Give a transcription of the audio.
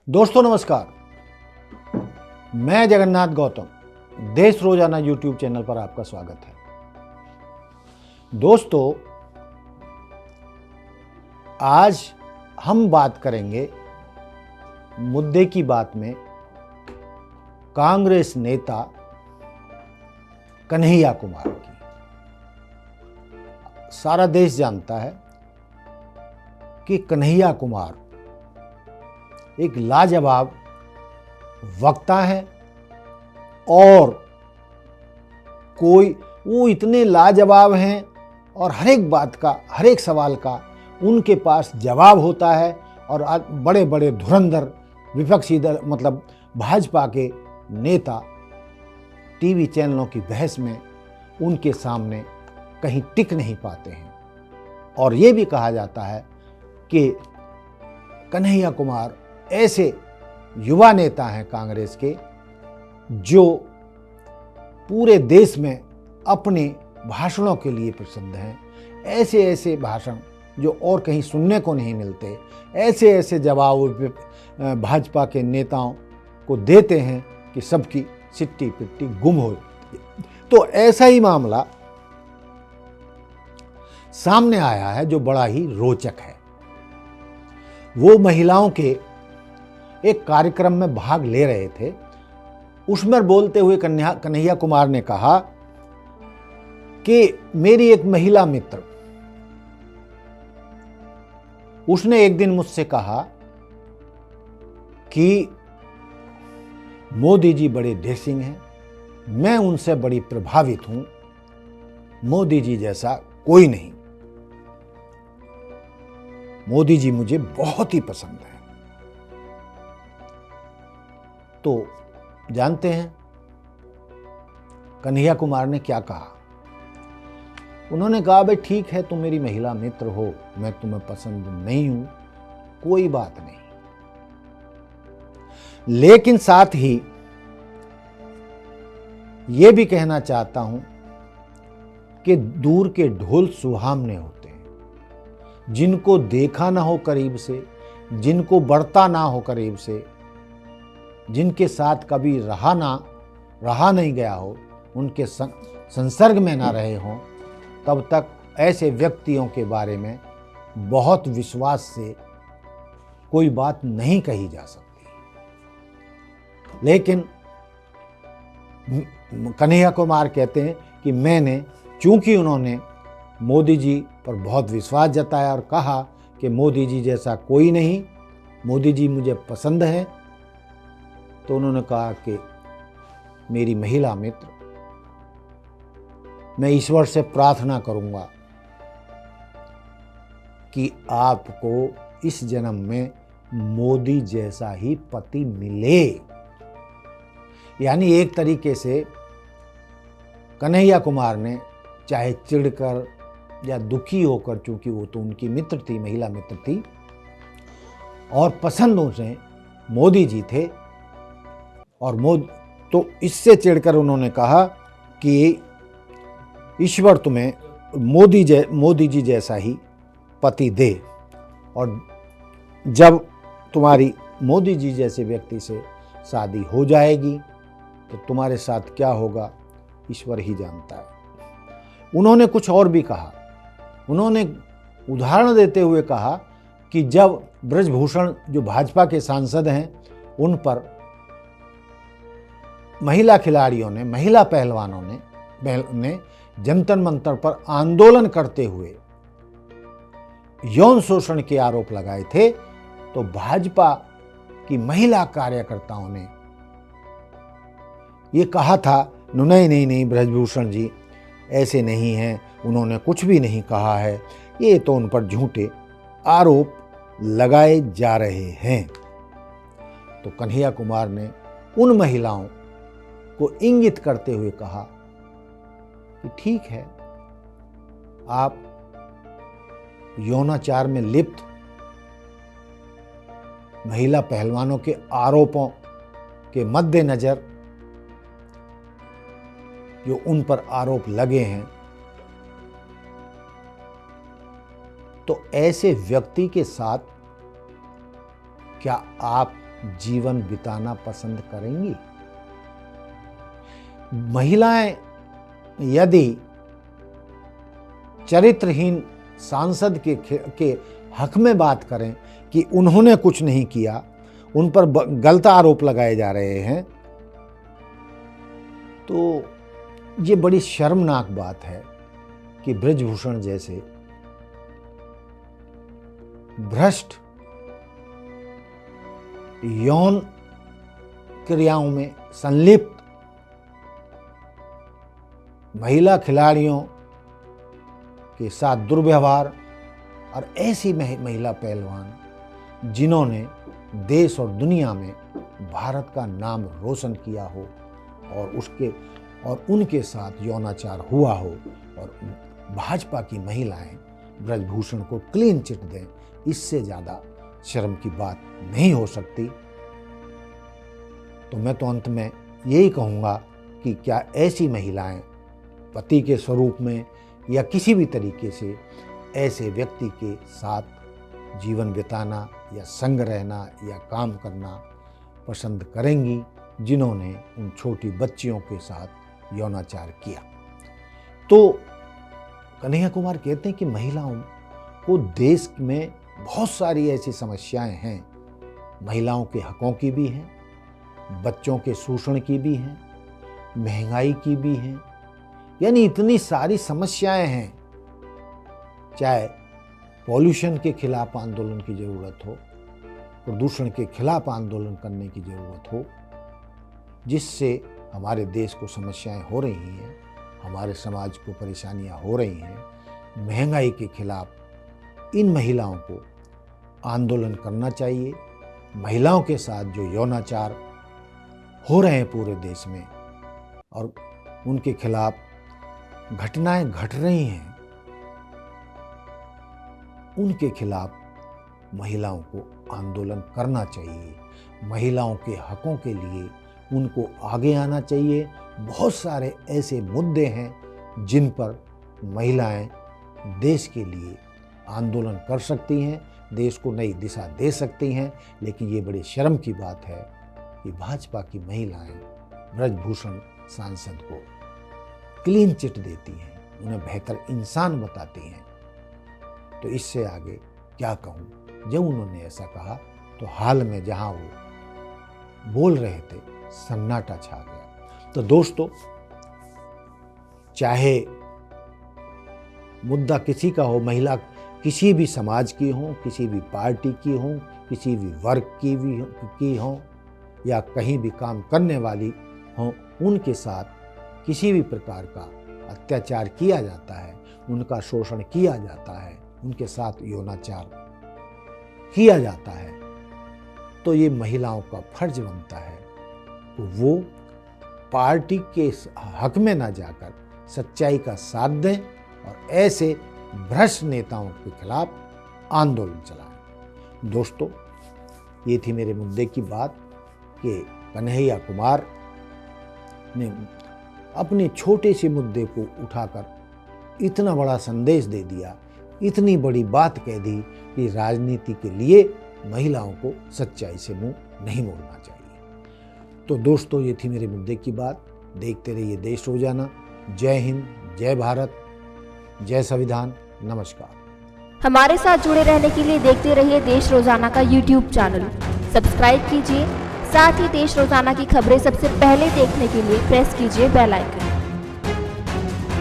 दोस्तों नमस्कार, मैं जगन्नाथ गौतम देश रोजाना यूट्यूब चैनल पर आपका स्वागत है। दोस्तों, आज हम बात करेंगे मुद्दे की बात में कांग्रेस नेता कन्हैया कुमार की। सारा देश जानता है कि कन्हैया कुमार एक लाजवाब वक्ता है और वो इतने लाजवाब हैं और हर एक बात का, हर एक सवाल का उनके पास जवाब होता है। और बड़े बड़े धुरंधर विपक्षी दल मतलब भाजपा के नेता टीवी चैनलों की बहस में उनके सामने कहीं टिक नहीं पाते हैं। और ये भी कहा जाता है कि कन्हैया कुमार ऐसे युवा नेता हैं कांग्रेस के जो पूरे देश में अपने भाषणों के लिए प्रसिद्ध हैं। ऐसे ऐसे भाषण जो और कहीं सुनने को नहीं मिलते, ऐसे ऐसे जवाब भाजपा के नेताओं को देते हैं कि सबकी सिट्टी पिट्टी गुम हो जाती है। तो ऐसा ही मामला सामने आया है जो बड़ा ही रोचक है। वो महिलाओं के एक कार्यक्रम में भाग ले रहे थे। उसमें बोलते हुए कन्हैया कुमार ने कहा कि मेरी एक महिला मित्र, उसने एक दिन मुझसे कहा कि मोदी जी बड़े ड्रेसिंग हैं, मैं उनसे बड़ी प्रभावित हूं, मोदी जी जैसा कोई नहीं, मोदी जी मुझे बहुत ही पसंद है। तो जानते हैं कन्हैया कुमार ने क्या कहा? उन्होंने कहा, भाई ठीक है, तुम मेरी महिला मित्र हो, मैं तुम्हें पसंद नहीं हूं, कोई बात नहीं, लेकिन साथ ही यह भी कहना चाहता हूं कि दूर के ढोल सुहावने होते हैं, जिनको देखा ना हो करीब से, जिनको बढ़ता ना हो करीब से, जिनके साथ कभी रहा नहीं गया हो, उनके संसर्ग में ना रहे हों, तब तक ऐसे व्यक्तियों के बारे में बहुत विश्वास से कोई बात नहीं कही जा सकती। लेकिन कन्हैया कुमार कहते हैं कि चूंकि उन्होंने मोदी जी पर बहुत विश्वास जताया और कहा कि मोदी जी जैसा कोई नहीं, मोदी जी मुझे पसंद है, तो उन्होंने कहा कि मेरी महिला मित्र, मैं ईश्वर से प्रार्थना करूंगा कि आपको इस जन्म में मोदी जैसा ही पति मिले। यानी एक तरीके से कन्हैया कुमार ने चाहे चिढ़कर या दुखी होकर, चूंकि वो तो उनकी मित्र थी, महिला मित्र थी, और पसंद उसे मोदी जी थे, और तो इससे चिढ़कर उन्होंने कहा कि ईश्वर तुम्हें मोदी जी जैसा ही पति दे, और जब तुम्हारी मोदी जी जैसे व्यक्ति से शादी हो जाएगी तो तुम्हारे साथ क्या होगा ईश्वर ही जानता है। उन्होंने कुछ और भी कहा। उन्होंने उदाहरण देते हुए कहा कि जब ब्रजभूषण जो भाजपा के सांसद हैं, उन पर महिला खिलाड़ियों ने, महिला पहलवानों ने जंतर मंतर पर आंदोलन करते हुए यौन शोषण के आरोप लगाए थे, तो भाजपा की महिला कार्यकर्ताओं ने ये कहा था, नहीं ब्रजभूषण जी ऐसे नहीं हैं, उन्होंने कुछ भी नहीं कहा है, ये तो उन पर झूठे आरोप लगाए जा रहे हैं। तो कन्हैया कुमार ने उन महिलाओं को इंगित करते हुए कहा कि ठीक है, आप यौनाचार में लिप्त महिला पहलवानों के आरोपों के मद्देनजर जो उन पर आरोप लगे हैं, तो ऐसे व्यक्ति के साथ क्या आप जीवन बिताना पसंद करेंगी? महिलाएं यदि चरित्रहीन सांसद के हक में बात करें कि उन्होंने कुछ नहीं किया, उन पर गलत आरोप लगाए जा रहे हैं, तो ये बड़ी शर्मनाक बात है कि बृजभूषण जैसे भ्रष्ट यौन क्रियाओं में संलिप्त महिला खिलाड़ियों के साथ दुर्व्यवहार और ऐसी महिला पहलवान जिन्होंने देश और दुनिया में भारत का नाम रोशन किया हो और उनके साथ यौनाचार हुआ हो, और भाजपा की महिलाएं बृजभूषण को क्लीन चिट दें, इससे ज़्यादा शर्म की बात नहीं हो सकती। तो मैं तो अंत में यही कहूँगा कि क्या ऐसी महिलाएं पति के स्वरूप में या किसी भी तरीके से ऐसे व्यक्ति के साथ जीवन बिताना या संग रहना या काम करना पसंद करेंगी जिन्होंने उन छोटी बच्चियों के साथ यौनाचार किया? तो कन्हैया कुमार कहते हैं कि महिलाओं को देश में बहुत सारी ऐसी समस्याएं हैं, महिलाओं के हकों की भी हैं, बच्चों के शोषण की भी हैं, महंगाई की भी हैं, यानी इतनी सारी समस्याएं हैं। चाहे पॉल्यूशन के खिलाफ आंदोलन की ज़रूरत हो, प्रदूषण के खिलाफ आंदोलन करने की ज़रूरत हो, जिससे हमारे देश को समस्याएं हो रही हैं, हमारे समाज को परेशानियां हो रही हैं, महंगाई के खिलाफ इन महिलाओं को आंदोलन करना चाहिए। महिलाओं के साथ जो यौनाचार हो रहे हैं पूरे देश में और उनके खिलाफ घटनाएं घट रही हैं, उनके खिलाफ महिलाओं को आंदोलन करना चाहिए। महिलाओं के हकों के लिए उनको आगे आना चाहिए। बहुत सारे ऐसे मुद्दे हैं जिन पर महिलाएं देश के लिए आंदोलन कर सकती हैं, देश को नई दिशा दे सकती हैं। लेकिन ये बड़ी शर्म की बात है कि भाजपा की महिलाएं बृजभूषण सांसद को क्लीन चिट देती हैं, उन्हें बेहतर इंसान बताती हैं। तो इससे आगे क्या कहूँ। जब उन्होंने ऐसा कहा तो हाल में जहाँ वो बोल रहे थे सन्नाटा छा गया। तो दोस्तों, चाहे मुद्दा किसी का हो, महिला किसी भी समाज की हो, किसी भी पार्टी की हो, किसी भी वर्ग की हो या कहीं भी काम करने वाली हो, उनके साथ किसी भी प्रकार का अत्याचार किया जाता है, उनका शोषण किया जाता है, उनके साथ यौनाचार किया जाता है, तो ये महिलाओं का फर्ज बनता है कि वो पार्टी के हक में ना जाकर सच्चाई का साथ दें और ऐसे भ्रष्ट नेताओं के खिलाफ आंदोलन चलाएं। दोस्तों, ये थी मेरे मुद्दे की बात कि कन्हैया कुमार ने अपने छोटे से मुद्दे को उठाकर इतना बड़ा संदेश दे दिया, इतनी बड़ी बात कह दी कि राजनीति के लिए महिलाओं को सच्चाई से मुंह नहीं मोड़ना चाहिए। तो दोस्तों, ये थी मेरे मुद्दे की बात। देखते रहिए देश रोजाना। जय हिंद, जय भारत, जय संविधान। नमस्कार। हमारे साथ जुड़े रहने के लिए देखते रहिए देश रोजाना का YouTube चैनल। सब्सक्राइब कीजिए, साथ ही देश रोजाना की खबरें सबसे पहले देखने के लिए प्रेस कीजिए बेल आइकन।